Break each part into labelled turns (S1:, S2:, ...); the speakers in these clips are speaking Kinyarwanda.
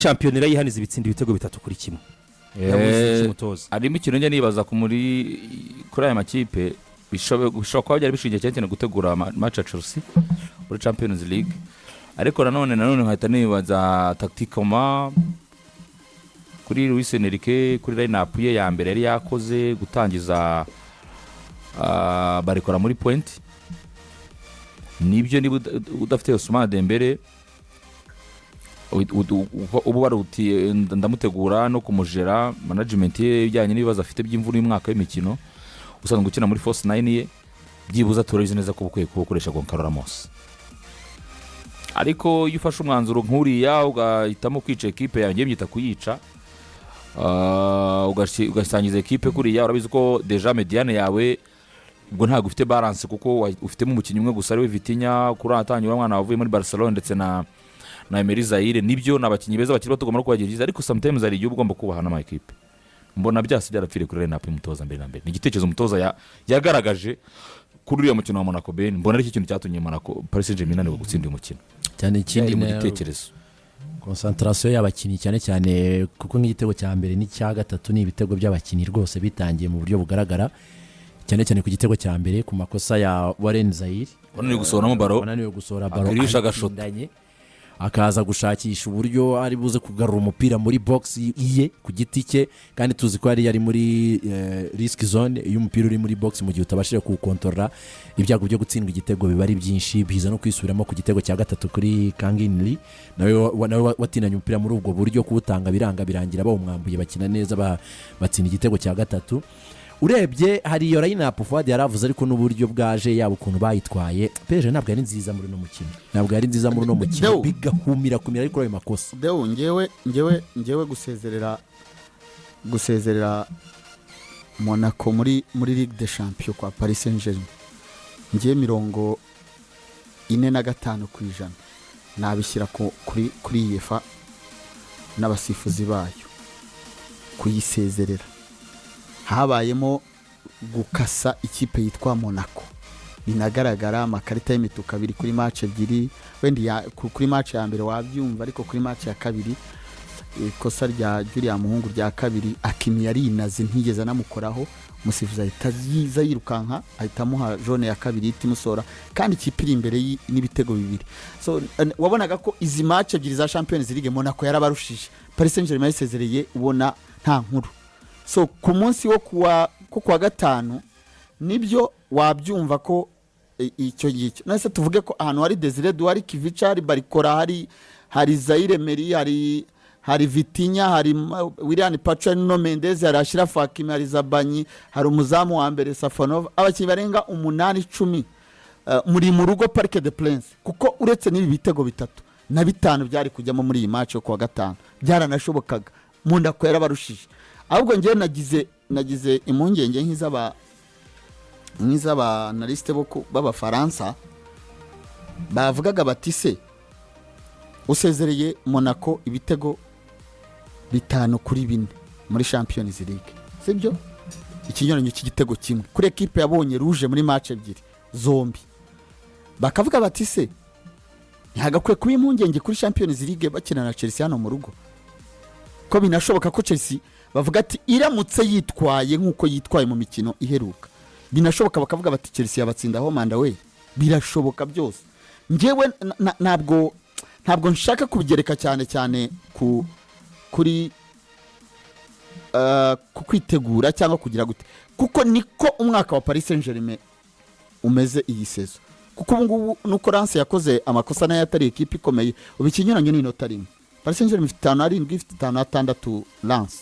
S1: Championera Ihanze ibitsinda ibitego 3-1 yabuze umutoza
S2: arimo ikintu njye nibaza ku kuri aya makipe bishobora kuba byari bishingiye cyane gutegura match ya Chelsea muri Champions League ariko nanone nkahita nibaza tactiquement kuri Luis Enrique kuri line-up ye ya mbere yari yakoze gutangiza barikora muri point nibyo niba udafite Ousmane Dembele ubu baruti ndamutegura no kumujera management ye bijyanye n'ibibazo afite by'imvura y'umwaka w'imikino usanzwe gukina muri Force 9 ye byibuza turabizi neza ko bukwiye kubukoresha Goncalo Ramos ariko iyo ufashe umwanzuro nk'uriya ugahitamo kwica equipe yawe byita kuyica ugasangiza equipe kuriya urabizi ko deja mediane yawe ubwo ntago ufite balance kuko ufitemo umukinnyi umwe gusa ari we Vitinha kuri atanyura umwana wavuye muri Barcelona ndetse na Emery Zaire nibyo nabakinyi beza bakiri batugomba no kubagiza ariko sometimes ari igihe ugomba kubahana ama equipe mbona byase byarapfire kuri line-up y'umutoza mbere na mbere ni igitekerezo umutoza yagaragaje kuri uriya mukino wa Monaco Ben mbona ari ikintu cyatumye Monaco Paris Saint-Germain ngo gutsindira umukino
S1: cyane ikindi
S2: mu gitekerezo
S1: concentration y'abakinyi cyane kuko nk'igitego cya mbere n'icya gatatu ni ibitego by'abakinyi rwose bitangiye mu buryo bugaragara cyane ku gitego cya mbere ku makosa ya Warren Zaire
S2: wananiwe gusohoramo baro
S1: akirisha gashotanye akaza gushakisha uburyo ari buze kugarura umupira muri box iye ku giti cye kandi tuzi ko yari muri risk zone iyo umupira uri muri box mu gihe utabashije kuwukontorora ibyago byo gutsindwa igitego biba ari byinshi biza no kwisubiramo ku gitego cya gatatu kuri Kanginli nawe watinanye umupira muri ubwo buryo kuwutanga birangira bawumwambuye bakina neza batsinda igitego cya gatatu urebye hari iyo line-up Fuad yaravuze ariko n'uburyo bwaje yabo ukuntu bayitwaye peje ntabwo ari nziza muri no mukino bigahumira ariko ayo makosa
S3: Deo ngewe gusezerera Monaco muri Ligue des Champions kwa Paris Saint-Germain ngiye 45% nabishyira kuri UEFA n'abasifuzi bayo kuyisezerera habayemo gukasa ikipe yitwa Monaco binagaragara amakarita y'imituku abiri kuri match ebyiri wendi kuri match ya mbere wabyumva ariko kuri match ya kabiri ikosa rya Julia Muhungu rya kabiri Akimi yari inaze ntigeze namukoraho musifuza itaziza yirukanka ahitamuha jaune ya kabiri itimusora kandi ikipe iri imbere n'ibitego bibiri so wabonaga ko izi match ebyiri za Champions League Monaco yarabarushije Paris Saint-Germain yasezereye ubona nta nkuru so ku munsi wo kuwa gatanu nibyo wabyumva ko icyo gicyo nase tuvuge ko ahantu hari Desire Douari Kivica hari Barikora hari Zaire Emery hari Vitinha hari William Pacho no Mendes hari Ashraf Hakimi hari Zabanyi hari umuzamu wa mbere Safonov abakinnyi barenga 8-10 muri mu rugo Parc des Princes kuko uretse n'ibi bitego 3 na 5 byari kujyamo muri iyi match yo kuwa gatanu byaranashobokaga Monaco yarabarushije ahubwo ngiye nagize impungenge nk'izaba analyste baba Faransa bavugaga bati se usezereye Monaco ibitego 5-4 muri Champions League sibyo ikinyuranyo cy'igitego kimwe kuri equipe yabonye rouge muri match ebyiri zombi bakavuga bati se ntihagakwiye kuba impungenge kuri Champions League bakina na Chelsea hano mu rugo ko binashoboka ko Chelsea bavuga ati iramutse yitwaye nkuko yitwaye mu mikino iheruka binashoboka bakavuga bati Chelsea yabatsindaho manda we birashoboka byose ngewe ntabwo nshaka kubigereka cyane kuri kwitegura cyangwa kugira gute kuko niko umwaka wa Paris Saint-Germain umeze iyi sezo kuko ubu ngubu nuko Lance yakoze amakosa nayo atari equipe ikomeye ubikinyuranye n'inota rimwe Paris Saint-Germain ifite 5-7 ifite 5-6 Lance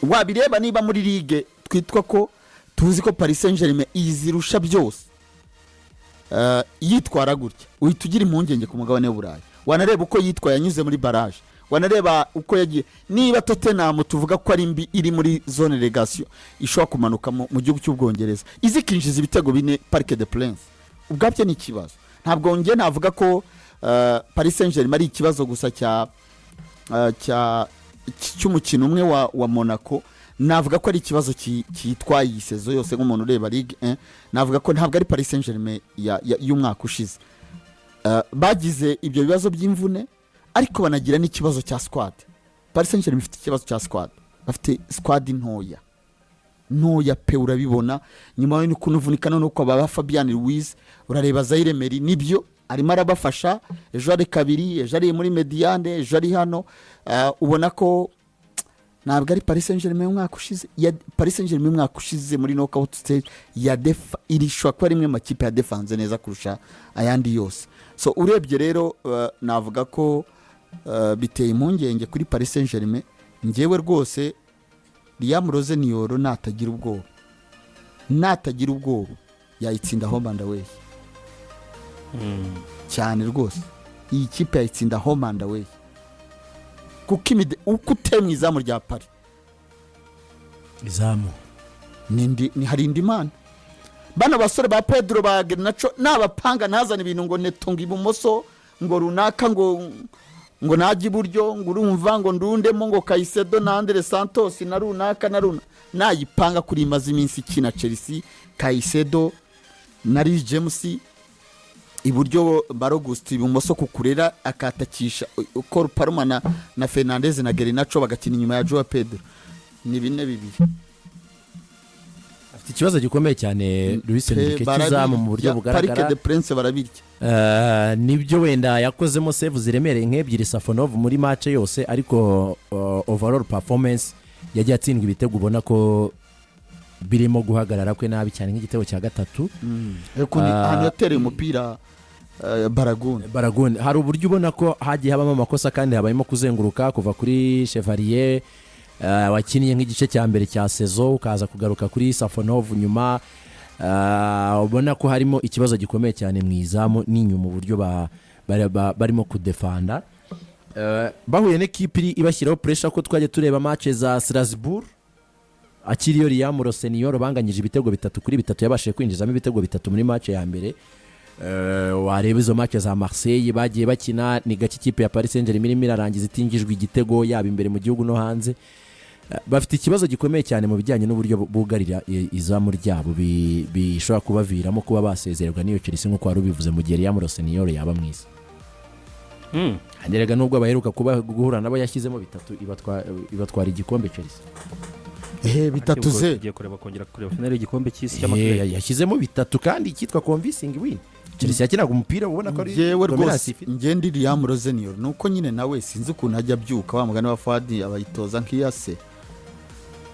S3: wabireba niba muri ligue twitwa ko tuzi ko Paris Saint-Germain izirusha byose yitwara gutya uhita ugira impungenge ku mugabane w'Uburayi wanareba uko yitwaye yanyuze muri barrage wanareba uko yagiye niba Tottenham tuvuga ko ari mbi iri muri zone relegation ishobora kumanuka mu gihugu cy'Ubwongereza izikinjiza ibitego 4 Parc des Princes ubwabyo ni kibazo ntabwo ngiye navuga ko Paris Saint-Germain ari ikibazo gusa cy'umukino umwe wa Monaco navuga ko ari ikibazo cyitwaye iyi sezo yose nk'umuntu ureba Ligue 1 navuga ko ntabwo ari Paris Saint-Germain y'umwaka ushize bagize ibyo bibazo by'imvune ariko banagira n'ikibazo cya squad. Paris Saint-Germain ifite ikibazo cya squad, bafite squad ntoya pe, urabibona nyuma yo kunuvunika no kwa baba Fabian Ruiz, urareba Zaire Emery nibyo arimo arabafasha, ejo ari kabiri, ejo ari muri Mediane, ejo ari hano, ubona ko ntabwo ari Paris Saint-Germain umwaka ushize. Paris Saint-Germain umwaka ushize muri knockout stage ya irishwa ko rimwe makipe ya defense neza kurusha ayandi yose. So urebye rero navuga ko biteye impungenge kuri Paris Saint-Germain. Ngewe rwose Liam Roseniyoro natagira ubwoba yayitsinda home and away cyane rwose. Iyi kipe yayitsinda home and away kuko uko utemwe izamu rya Paris
S1: izamu
S3: ni hari indi mana. Bana basore ba Pedro ba Garnacho n'abapanga ntazana ibintu ngo netunga ibumoso ngo runaka ngo najye iburyo ngo urumva ngo ndundemo ngo Caicedo na Andre Santos na runaka nayipanga kuri imaze iminsi kina Chelsea, Caicedo na Reece James iburyo, Barogusti ibumoso kukurera akatakisha uko Parma na Fernandez na Garnacho bagakina inyuma ya Joao Pedro. Ni bine bibiri.
S1: Afite ikibazo gikomeye cyane Luis Enrique kizamu mu buryo bugaragara.
S3: Parc des Princes barabirya.
S1: Nibyo wenda yakozemo save ziremereye nk'ebyiri Safonov muri match yose, ariko overall performance yagiye atsindwa ibitego ubona ko birimo guhagarara kwe nabi cyane nk'igitego cya gatatu.
S3: Ahantu yatereye umupira Baragun.
S1: Hari uburyo ubona ko hagiye habamo amakosa kandi habayemo kuzenguruka kuva kuri Chevalier wakinnye nk'igice cya mbere cya saison ukaza kugaruka kuri Safonov nyuma. Ubona ko harimo ikibazo gikomeye cyane mu izamu n'inyuma uburyo barimo kudefanda. Bahuye n'ekipe ibashyiraho pressure ko twajya tureba match za Strasbourg, akiriyo Liam Roseniyoro banganyije ibitego 3-3, yabashije kwinjizamo ibitego 3 muri match ya mbere. Wareba izo match za Marseille bagiye bakina, ni gake ikipe ya Paris Saint-Germain irimo irarangiza itingijwe igitego yaba imbere mu gihugu no hanze. Bafite ikibazo gikomeye cyane mu bijyanye n'uburyo bugarira izamu ryabo bishobora kubaviramo kuba basezererwa n'iyo Chelsea nk'uko wari ubivuze mu gihe Liam Roseniyoro yaba mwiza. Handerega nubwo baheruka kuba guhura nabo yashyizemo 3 ibatwara igikombe Chelsea.
S3: Bitatu ze
S4: giye kureba kongera kureba finale y'igikombe cy'isi cy'amakuruyimikino.
S1: Yashyizemo 3 kandi cyitwa convincing win. Chelsea yakinaga umupira ubona ko ari
S3: yewe rwose ngende Liam Roseniyoro nuko nyine nawe sinzi ukuntu ajya byuka wa mugani wa Fadi abayitoza nk'iyase.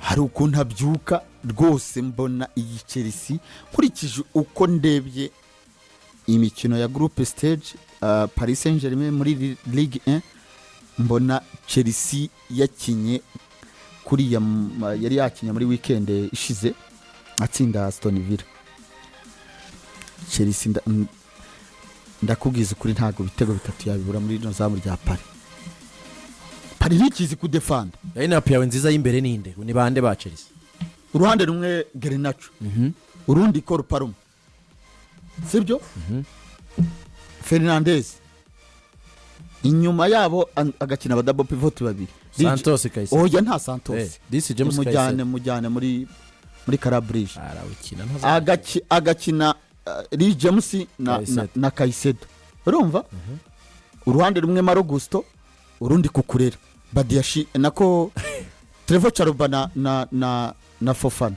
S3: Hari ukuntu abyuka rwose, mbona iyi Chelsea kurikije uko ndebye imikino ya group stage Paris Saint-Germain muri Ligue 1, mbona Chelsea yakinye kuri yari yakinye muri weekend ishize atsinda Aston Villa. Chelsea ndakubwiza kuri ntago bitego 3 yabibura muri no zamu rya Paris. Paris nikizi kudefanda.
S1: Lineup yawe nziza y'imbere ninde? Ni bande ba Chelsea?
S3: Uruhande rumwe Garnacho, urundi Parma, sibyo? Fernandez. Inyuma yabo agakina abadouble pivot babiri.
S1: Santos Caicedo.
S3: Oya nta Santos.
S1: This James Caicedo.
S3: Mujyane muri Calabrige.
S1: Arawukina
S3: agakina Reece James na Caicedo. Urumva? Uruhande rumwe Marogusto, urundi kukurera. Badiashi nako Trevor Chalobah na Fofana.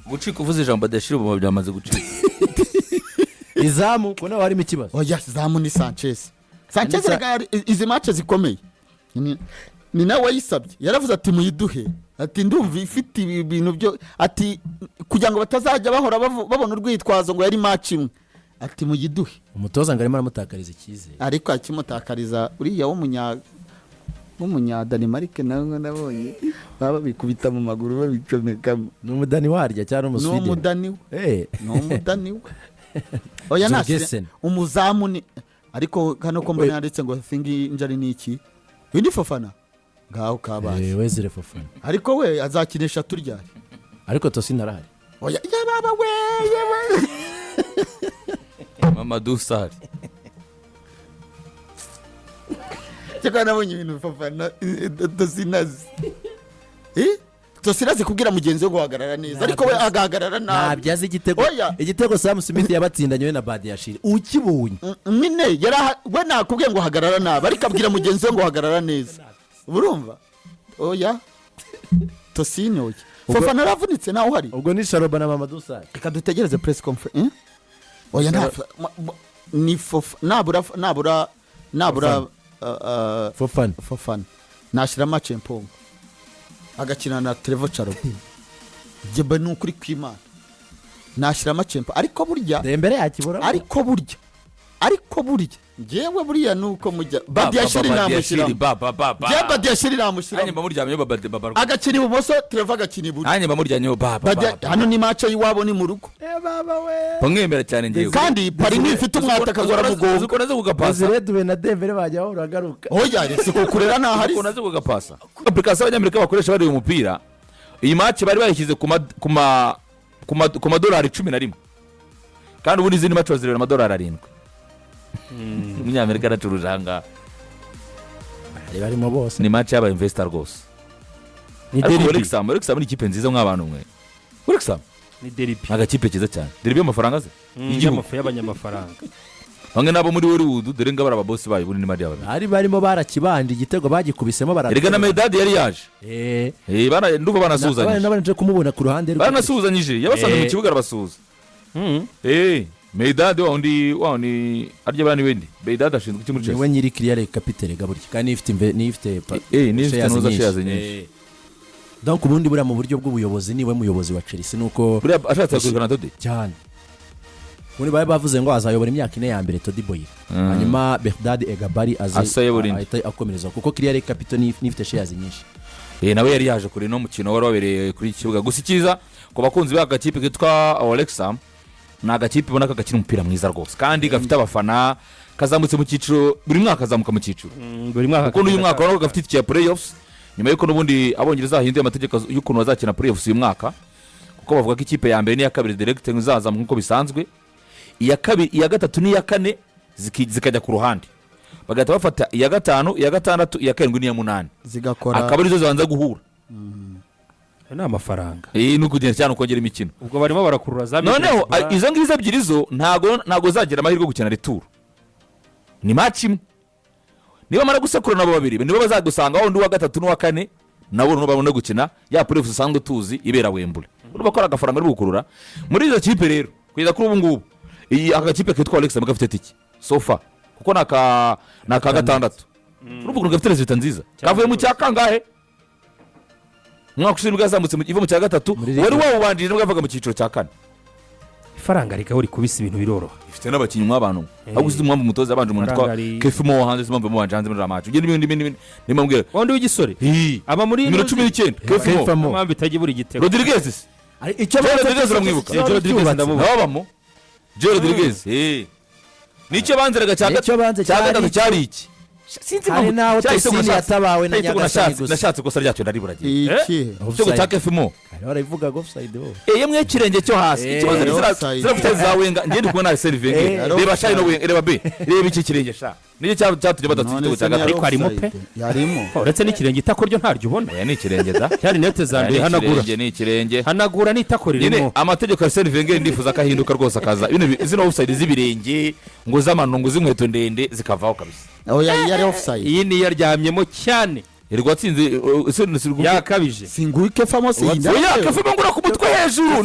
S2: Gucika uvuze ijambo Badiashi ubu byamaze gucika.
S1: Izamu kona warimo ikibazo.
S3: Oya izamu ni Sanchez izi match zikomeye. Ni nawe yisabye yaravuze ati muyiduhe, ati ndumva ifite ibintu byo, ati kugira ngo batazajya bahora babona urwitwazo ngo yari match imwe, ati muyiduhe.
S1: Umutoza ngo arimo aramutakariza ikize,
S3: ariko akimutakariza uriya w'umunya Denmark nawe nabonye baba bikubita mu maguru babicomeka.
S1: Ni umudani warya cyane umuswede.
S3: Ni umudani we. Ni umudani we. Oya nase umuzamu ni, ariko kano ko mbona yanditse ngo thingi injari niki Windi Fofana ngaho kabaye.
S1: Wezire Fofana
S3: ariko we azakinisha turyari,
S1: ariko to sinarahari.
S3: Oya baba we yewe
S2: Mamadou Sarr
S3: cyakana nabonye ibintu Fofana to sinazi tosirazi kubwira mugenzi we guhagarara neza ariko we agahagarara nabi
S1: ntabyaze igitego Sam Smith yabatsindanye we na Badiashile ukibunye
S3: nyine we nakubwiye ngo hagarara nabi ariko abwira mugenzi we ngo hagarara neza urumva oya tosinyoye Fofana aravunitse naho hari
S1: ubwo ni Sharoba na Mamadou Sarr
S3: reka dutegereze press conference oya ni nabura Fofana nashira match empombo agakina na Trevo Charoba jebe nukuri kwimana nashira match empombo ariko burya
S1: Dembele yakibura
S3: ariko burya ngewe buriya nuko mujya Badiashile namushira Badiashile namushira
S2: hanyuma muryamye baba
S3: agakina ibumoso Trevo agakina iburyo
S2: hanyuma muryamye baba
S3: hano ni match yiwabo ni mu rugo
S1: baba we
S2: bamwemera cyane ngewe
S3: kandi pari nifite umwataka gora mugongo
S2: uko naze kugapasa
S1: Zedwe na Dembele bajya uragaruka
S3: oya rese ko kurera na hari
S2: uko naze kugapasa application y'Amerika bakoresha bari umupira iyi match bari bayishyize ku madolari 11 kandi ubundi izindi match bazirera amadolari 7 umunyamerika aracurujanga
S1: bari barimo bose
S2: ni match y'aba investor rwose
S4: ni
S2: Wrexham ni ikipe nziza nk'abantu mwe Wrexham
S4: ni derby
S2: agakipe kiza cyane derby y'amafaranga ze
S4: y'amafu y'abanyamafaranga
S2: bamwe nabo muri Hollywood dore ngabara ababosi bayo bundi mari y'abantu
S1: ari barimo barakibandi igitego bagikubisemo
S2: erega na medadi yari yaje bana nduva banasuzanyije
S1: nabanje kumubona ku ruhande
S2: banasuzanyije yabasanze mu kibuga arabasuza medadi waundi arya bana wendi medadi ashinzwe iki muri Chelsea
S1: niwe nyiri clear capital gaburya kandi nifite
S2: noza shares nyinshi
S1: donc ubundi bura mu buryo bw'ubuyobozi niwe muyobozi wa Chelsea nuko
S2: buri ashatse kugana Dode
S1: cyane muri baye bavuze ngo azayobora imyaka ine ya mbere Todi Boye hanyuma Bernard Egabari ahita akomereza kuko clear capital nifite shares nyinshi
S2: nawe yari yaje kuri no mukino wari wabereye kuri kibuga gusa ikiza ku bakunzi b'agakipe kitwa Wrexham na agakipe ubona kagakina umupira mwiza rwose kandi gafite abafana kazamutse mu cyiciro buri mwaka kazamuka mu cyiciro
S4: buri mwaka
S2: kuko uyu mwaka wari gafite iki playoffs nyuma yuko nubundi abongereza bahinduye amategeko y'ukuntu bazakina playoffs uyu mwaka kuko bavuga ko ikipe ya mbere n'iya kabiri direct nzaza nkuko bisanzwe iya kabiri iya gatatu n'iya kane zikajya ku ruhande bagahita bafata iya gatanu iya gatandatu iya karindwi n'iya munani
S3: zigakora
S2: akaba arizo zabanza guhura
S4: ni amafaranga
S2: ni ukugenda cyane ukongera imikino
S4: ubwo barimo barakurura za
S2: noneho izo ngizo ebyiri zo ntago zagira amahirwe yo gukina retour ni match imwe niba mara gusekura nabo babiri nibo bazagusanga wundi wa gatatu n'uwa kane nabo babone gukina ya playoffs usanzwe tuzi ibera Wembley urumva ko agafaranga ari gukurura muri izo kipe rero kugeza kuri ubu ngubu iyi agakipe kitwa Wrexham gafite tiki sofa kuko naka gatandatu urumva ko gafite resultat nziza kavuye mu cyakangahe mwaka ushinzwe yazamutse iva mu cya gatatu wari wawubanjije nibwo yavaga mu cyiciro cya kane
S4: ifaranga rikaho rikubise ibintu biroroha
S2: ifite n'abakinnyi mw'abantu ahubwo uzi umwambu umutoza yabanje umuntu twa Kefimo hanze zimambe mu banje hanze muri ramacu ugende ibindi nimambwira
S4: wandi w'igisore
S2: aba muri 19 Kefimo
S4: mwambi itagiye buri gitego
S2: Rodriguez
S1: icyo
S2: Rodriguez uramwibuka
S4: Rodriguez
S2: ndabamo Rodriguez nicyo banzeraga cya gatatu cyari iki
S1: sinzi hari naho Tesini yatabawe na Nyagasani
S2: nashatse gusa ryacyo nariburagiye
S3: iki
S2: cyo gutaka Kefimo
S1: baravuga offside bo
S2: yemwe kirenge cyo hasi ikibazo zirafite zawenga ngende kubona ari serving reba shayi no wenga reba be reba iki kirenge sha niyo cyatuje badatufite cyangwa
S4: ariko harimo pe
S3: yarimo
S4: uretse n'ikirenge itako ryo ntaryo ubona
S2: oya ni ikirenge da
S4: cyari nete zanduye hanagura
S2: ni ikirenge
S4: hanagura n'itako ririmo
S2: amategeko ya serving ndifuza kahinduka rwose akaza zino offside zibirenge ngo zamanungu z'inkweto ndende zikavaho kabisa
S3: oya yari offside
S4: iyi ni yaryamyemo cyane
S2: irwatsinze
S4: yakabije
S3: singuke famous
S2: inda oya Kefimo ngura ku mutwe hejuru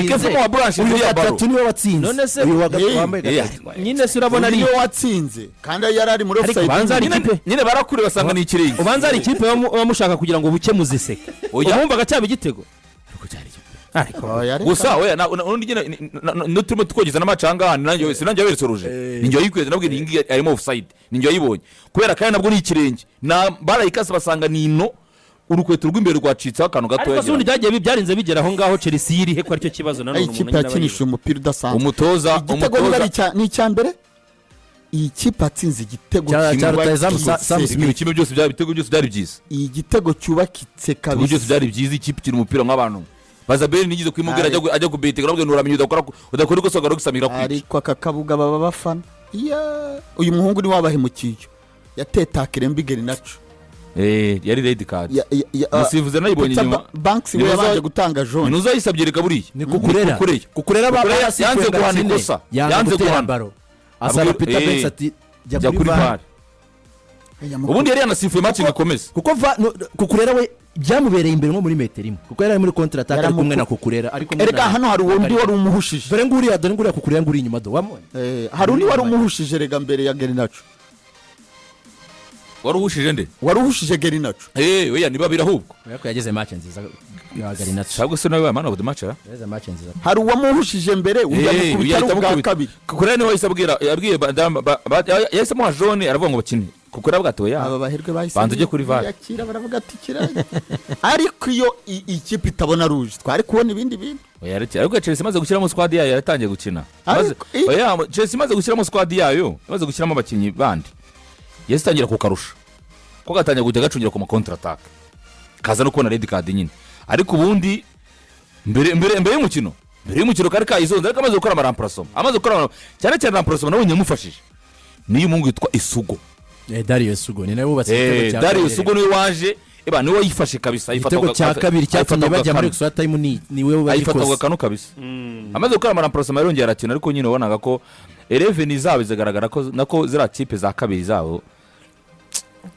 S2: Kefimo wa branch
S1: uyu gatatu niwe watsinze
S4: none se
S1: uyu wa gatatu wambaye gatatu
S4: nyine se urabona
S3: niyo watsinze kandi yari ari muri offside
S2: nyine barakure basanga ni ikirenge
S4: ubanza ari ikipe bamushaka kugira ngo buke muziseke ubumva gacyaba igitego
S2: gusa oya nundi nyine nuturimo tukogeza n'amacanga nanjye sinanjye yaberetse ninjye yikweze nabwo ningi arimo offside ninjye yibonye kubera kandi nabwo ni ikirenge na barayikase basanga nino urukweto rw'imbere rwacitse akantu gato
S4: ariko sundi byagiye byarinze bigera aho ngaho Chelsea iri he ko aricyo kibazo nanone
S3: umuntu ikipe yakinisha umupira udasanzwe
S2: umutoza
S3: ni icyambere iyi kipe atsinze igitego
S2: kimwe byose byari byiza
S3: iyi gitego cyubakitse kabisa
S2: byose byari byiza ikipe kiri umupira nk'abantu bazabere nigize kwimubwira ajya kubetega nabwo nuramenya udakora uko soga rugusamira kwica
S3: ariko akakabuga baba bafana uyu muhungu ni wabahemukiye yatetakire mbigeri naco
S2: yari red card musifuze nayibonye inyuma
S3: banks we yabanje gutanga jaune
S2: ntuzayisabye reka buriya
S1: ni kukurera
S2: yanze guhana ikosa yanze guhana
S1: baro asaba Peter Banks ati jya kuri VAR
S2: ubundi yari yanasifuye match ikomeza
S1: kuko kukurera we byamubereye imbere nko muri metero imwe kuko yari muri contre attaque ari kumwe na kukurera ariko
S3: erega hano hari undi wari umuhushije
S1: dore nguriya kukurera nguri inyuma do wamone
S3: hari undi wari umuhushije rega mbere ya Gerinacho
S2: wari uhushije nde
S3: wari uhushije Gerinacho
S2: oya niba birahubwo
S1: yako yageze match nziza ya Gerinacho
S2: cyangwa se nawe man of the match
S1: yageze match nziza
S3: hari uwamuhushije mbere uyamukubita kabiri
S2: kukurera niwe yabwiye yahise muha jaune aravuga ngo bakine kukurera bwatoya
S3: aba baherwe bahise
S2: banze ujye kuri VAR
S3: yakira baravuga ati kiraje ariko iyo ikipe itabona rouge twari kubona ibindi bintu
S2: ariko Chelsea imaze gushyiramo squad yayo yaratangiye gukina Chelsea imaze gushyiramo squad yayo imaze gushyiramo abakinnyi bandi yasitangira kukarusha ko gatangiye kujya gacungira ku counter attack kaza no kubona red card nyine ariko ubundi mbere y'umukino kari kayizonze ariko amaze gukora amaze gukora cyane remplacement nabonye mufashije niyo mungu yitwa Isugo
S1: Dario Isugo ni nawe wubatse
S2: Dario Isugo niwe waje niwe wayifashe kabisa
S1: ifata cya kabiri cyatumye bajya muri extra time niwe
S2: wayifata gakano kabisa amaze gukora remplacement yarongera arakina ariko nyine ubonaga ko 11 zabo zigaragara ko nako zira type za kabiri zabo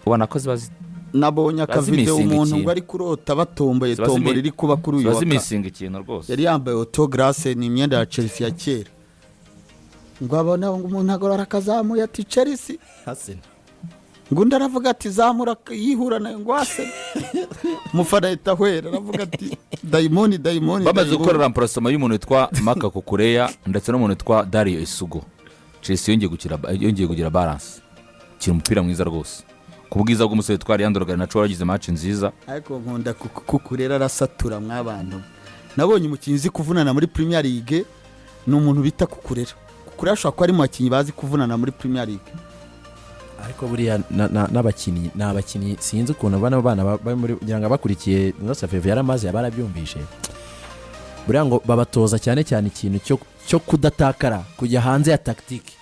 S2: ubona ko zibazi
S3: nabonye akavideo umuntu ngo ari kurota batomboye tombo riri kuba kuri uyu
S2: waka missing ikintu rwose
S3: yari yambaye autograce ni imyenda ya Chelsea ya kera ngo abona ngo umuntu agorora akazamuye ati Chelsea
S1: Hassan
S3: ngo ndaravuga ati zamura yihurana ngo ase mufana itahwera aravuga ati daimoni
S2: bamaze gukora remplacement y'umuntu witwa Maka Kukureya ndetse n'umuntu witwa Dario Isugo Chelsea yongeye kugira balance kiri umupira mwiza rwose kubwiza bw'umusore twari yandoroga na cyo yagize match nziza
S3: ariko nkunda Kukurera arasatura mwabantu nabonye umukinzi kuvunana muri Premier League ni umuntu bita Kukurera ashobora kuba ari mu bakinyi bazi kuvunana muri Premier League
S1: ariko buriya n'abakinyi sinzi ukuntu bana bari muri kugira ngo abakurikiye Nose Feve yaramaze yabarabyumvishe buriya ngo babatoza cyane ikintu cyo kudatakara kujya hanze ya tactique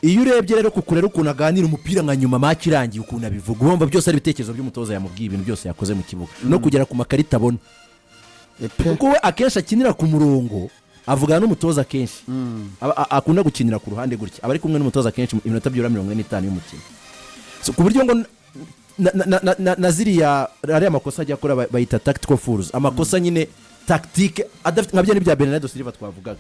S1: iyo urebye rero Kukurera ukuntu aganira umupira nka nyuma match irangiye ukuntu abivuga ubumva byose ari ibitekerezo by'umutoza yamubwiye ibintu byose yakoze mu kibuga no kugera ku makarita abona kuko we akenshi akinira ku murongo avugana n'umutoza kenshi akunda gukinira ku ruhande gutya abari kumwe n'umutoza kenshi iminota byura 45 y'umukino ku buryo ngo na ziriya ari amakosa ajya akora bayita tactical fouls amakosa nyine tactique adafite nkabyo n'ibya Bernardo Silva twavugaga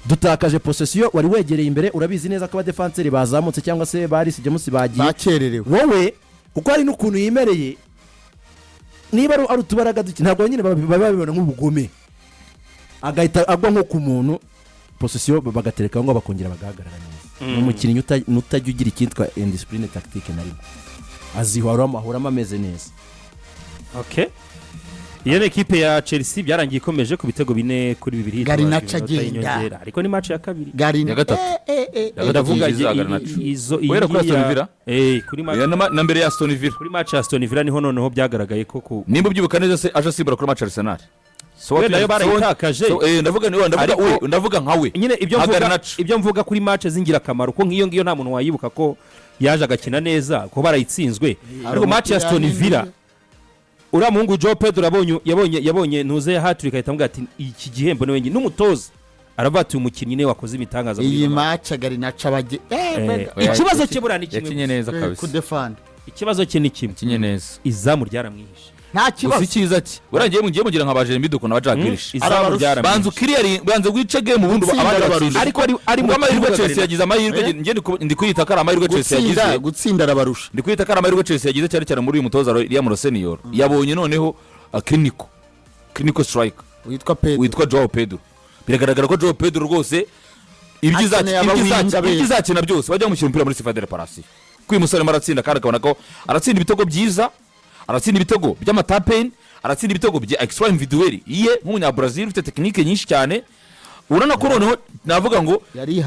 S1: dutakaje possession wari wegereye imbere urabizi neza ko abadefenseri bazamutse cyangwa se barise James bagiye
S3: bakererewe
S1: wowe kuko hari n'ukuntu yimereye niba ari utubaraga duki ntabwo nyine babibona nk'ubugome agahita agwa nko ku muntu possession bagatereka ngo bakongera bagahagarara neza umukinnyi utajya ugira ikitwa indiscipline tactique na rimwe azihora ameze neza
S4: okay iyo ekipe ya Chelsea byarangiye ikomeje ku bitego 4-2
S3: Garinacho agenda
S4: ariko ni match ya kabiri
S2: ya gatatu
S4: ndavuga
S2: izo wera kuri Aston Villa
S4: kuri match
S2: na mbere ya Aston Villa
S4: kuri match ya Aston Villa niho noneho byagaraye ko
S2: nimba ubyibuka neza se aje sibura kuri match Arsenal
S4: nayo barayitakaje
S2: ndavuga nkawe
S4: nyine ibyo mvuga kuri match zingira kamaro ko ngiyo nta muntu wayibuka ko yaje agakina neza ko barayitsinzwe ariko match ya Aston Villa ura muhungu Joe Pedro yabonye ntuze ya Hatari kahita mbwa ati iki gihembo niwe n'umutoza arabatuye umukinnyi ne wakoze ibitangaza
S3: muri iyi match Garinacho abaje
S4: ikibazo cebura ni kimwe
S2: yakinye neza kabisa
S3: ku defend
S4: ikibazo cye ni kimwe
S2: kinye neza
S4: izamu ryaramwihishe
S3: nta kibazo
S2: usikiza ati urangiye mugira nkabaje mbidukuna bajagirisha banzu clear banze gwice game ubundi abandi
S4: ariko ari mu
S2: amahirwe Chelsea yagize amahirwe ndi kwita kara amahirwe Chelsea yagize
S3: gutsinda arabarusha
S2: ndi kwita kara amahirwe Chelsea yagize cyane muri uyu mutoza Liam Senior yabonye noneho clinical strike witwa Joao Pedro biragaragara ko Joao Pedro rwose ibizakina byose bajya mushyira umupira muri Sifa de Reparation kwi musore maratsinda kandi akabona ko aratsinda ibitego byiza aratsinda ibitego by'amatapeni aratsinda ibitego bya extra individuel iye nk'umunya Brazil ufite technique nyinshi cyane urana ko noneho navuga ngo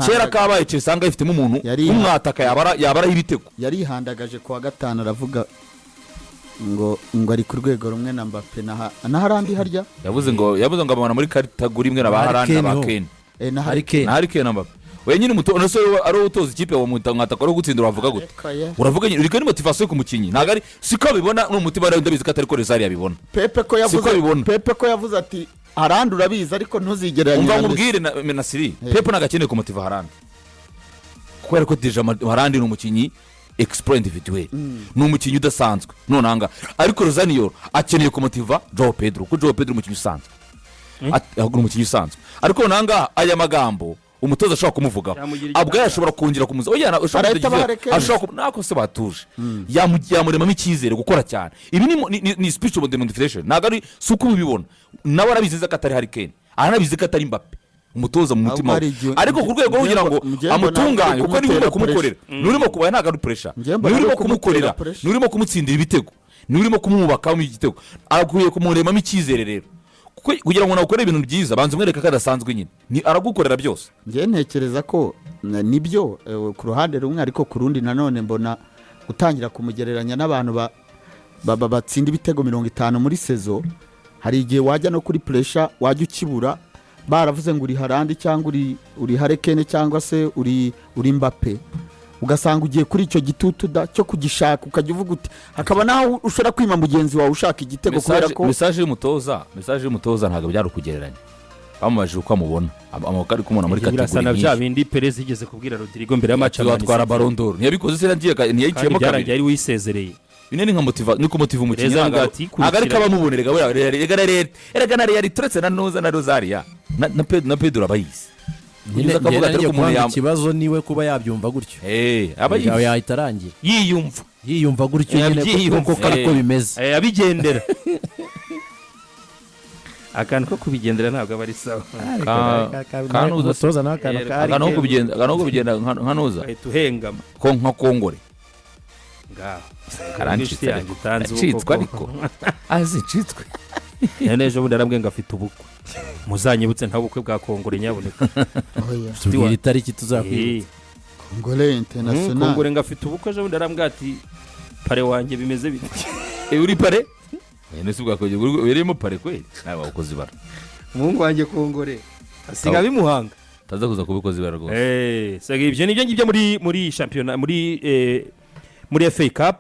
S2: kera kabaye Chelsea anga ifitemo umuntu umwataka yabara ibitego
S3: yari handagaje kwa gatanu aravuga ngo ari ku rwego rumwe na Mbappe na harandi harya
S2: yavuze ngo abana muri kategori imwe na baharandi na bakene
S1: na Harry Kane
S2: na Mbappe wenyine umutoza ari utoza ikipe wa mwataka ari gutsinda uravuga gute uravuga nyine uri motivation ku mukinyi ntago ari siko bibona n'umutima ari ndabizi ko atari ko Rezari yabibona
S3: Pepe ko yavuze ati Harandi urabizi ariko ntuzigereranye
S2: umva nkubwire na Menasiri Pepe nagakeneye ku motiva Harandi kubera ko deja Harandi ni umukinyi explore individuel ni umukinyi udasanzwe nonanga ariko Rezaniyo akeneye ku motiva Joao Pedro ko Joao Pedro umukinyi usanzwe umukinyi usanzwe ariko nanga aya magambo umutoza ashobora kumuvugaho abwa yashobora kongera kumuza oya ashobora nako se batuje yamuremamo icyizere gukora cyane ibi ni speech of demonstration ntago ari suko ubibona nawe arabizi ko atari Hurricane aranabizi ko atari Mbappe umutoza mu mutima ariko ku rwego kugira ngo amutunganye kuko niwe kumukorera nurimo kuba ntago ari pressure nurimo kumukorera nurimo kumutsindira ibitego nurimo kumwubakaho igitego akwiye kumuremamo icyizere rero kugira ngo nakore ibintu byiza banze umwereka kadasanzwe nyine ni aragukorera byose
S3: ngiye ntekereza ko nibyo ku ruhande rumwe ariko ku rundi nanone mbona gutangira kumugereranya n'abantu batsinda ibitego 50 muri sezo hari igihe wajya no kuri pressure wajya ukibura baravuze ngo uri Harandi cyangwa uri Hurricane cyangwa se uri Mbappe ugasanga ugiye kuri icyo gitutu cyo kugishaka ukajya uvuga uti hakaba naho ushobora kwima mugenzi wawe ushaka igitego kubera ko
S2: message y'umutoza ntabwo byari kugereranya bamubaje uko amubona amakari kumubona muri kategori
S4: birasana bya bindi Perez yigeze kubwira Rodrigo mbere y'amacha
S2: atwara Ballon d'Or ntiyabikoze se ntiyayiciyemo
S4: kabiri yari wisezereye
S2: bine ni nka motiva niko motiva umukinyi agari kabamubonera rega yari turetse na Noza na Rosaria na Pedro abayise
S1: ikibazo niwe kuba yabyumva gutyo yahita arangira yiyumva gutyo nyine kuko ariko bimeze
S4: abigendera akantu ko kubigendera ntabwo aba ari sawa
S1: umutoza nawe
S2: akantu ko kubigenda nka Noza
S4: tuhengama
S2: ko nka Kongore
S4: ngaho
S2: karacitswe ariko azicitswe
S4: nejo bundi arambwe ngo afite ubukwe muzanyibutse nta bukwe bwa Kongore nyaboneka
S1: tubwira itariki tuzakwita
S3: Kongore international
S4: Kongore ngo afite ubukwe ejo bundi arambwe ati pare wanjye bimeze bite
S2: uri pare nese bwa Kongore urimo pare kweli aba ukozi bara
S4: umuhungu wanjye Kongore asiga bimuhanga
S2: taza kuza kubikozi bara rwose
S4: sega ibyo nibyo ngibyo muri championnat muri FA Cup